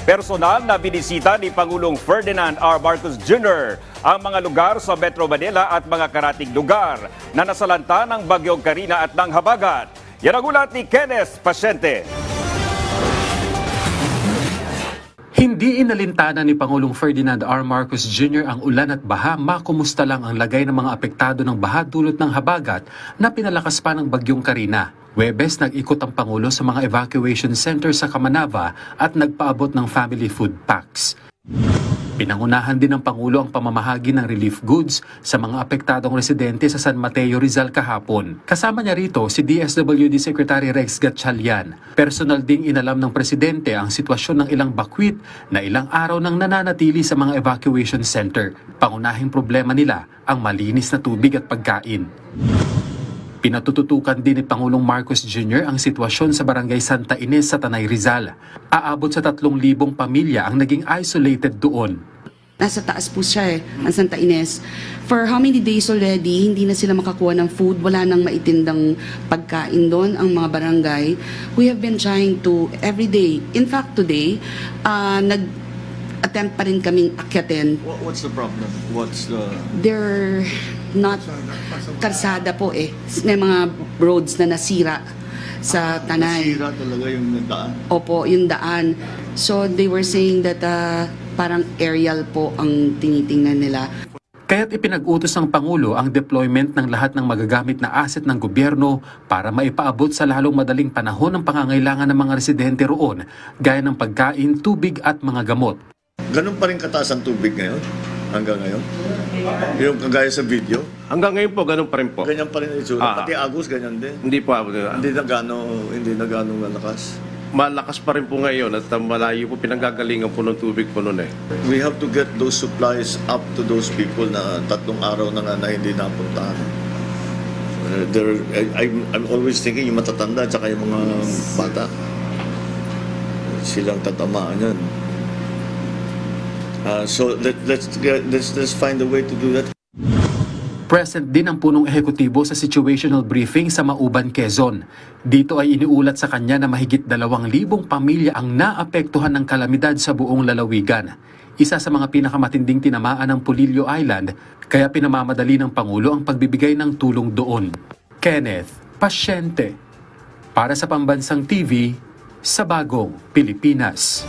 Personal na binisita ni Pangulong Ferdinand R. Marcos Jr. ang mga lugar sa Metro Manila at mga karating lugar na nasalanta ng Bagyong Karina at ng Habagat. Yan ang ulat ni Kenneth Pasyente. Hindi inalintana ni Pangulong Ferdinand R. Marcos Jr. ang ulan at baha, makumusta lang ang lagay ng mga apektado ng baha dulot ng Habagat na pinalakas pa ng Bagyong Karina. Huwebes, nag-ikot ang Pangulo sa mga evacuation center sa Kamanava at nagpaabot ng family food packs. Pinangunahan din ng Pangulo ang pamamahagi ng relief goods sa mga apektadong residente sa San Mateo, Rizal kahapon. Kasama niya rito si DSWD Secretary Rex Gatchalian. Personal ding inalam ng Presidente ang sitwasyon ng ilang bakwit na ilang araw nang nananatili sa mga evacuation center. Pangunahing problema nila ang malinis na tubig at pagkain. Pinatututukan din ni Pangulong Marcos Jr. ang sitwasyon sa Barangay Santa Ines sa Tanay Rizal. Aabot sa 3,000 pamilya ang naging isolated doon. Nasa taas po siya ang Santa Ines. For how many days already, hindi na sila makakuha ng food, wala nang maitindang pagkain doon ang mga barangay. We have been trying to every day. In fact, today, nag-attempt pa rin kaming akyatin. What's the problem? They're not karsada po eh. May mga roads na nasira sa Tanay. Nasira talaga yung daan? Opo, yung daan. So they were saying that parang aerial po ang tinitingnan nila. Kaya't ipinag-utos ng Pangulo ang deployment ng lahat ng magagamit na asset ng gobyerno para maipaabot sa lalong madaling panahon ang pangangailangan ng mga residente roon, gaya ng pagkain, tubig at mga gamot. Ganun pa rin kataas ang tubig ngayon? Hanggang ngayon? Yung kagaya sa video? Hanggang ngayon po, ganun pa rin po. Ganyan pa rin ang itsura. Pati Agus, ganyan din. Hindi po. Hindi na gano'ng malakas. Malakas pa rin po ngayon at malayo po pinanggagalingan po ng tubig po noon eh. We have to get those supplies up to those people na 3 araw na nga na hindi napuntahan. I'm always thinking yung matatanda at saka yung mga bata. Silang tatamaan yan. So let's find a way to do that. Present din ang punong ehekutibo sa situational briefing sa Mauban, Quezon. Dito ay iniulat sa kanya na mahigit 2,000 pamilya ang naapektuhan ng kalamidad sa buong lalawigan. Isa sa mga pinakamatinding tinamaan ng Polillo Island, kaya pinamamadali ng Pangulo ang pagbibigay ng tulong doon. Kenneth Pasyente, para sa Pambansang TV, sa Bagong Pilipinas.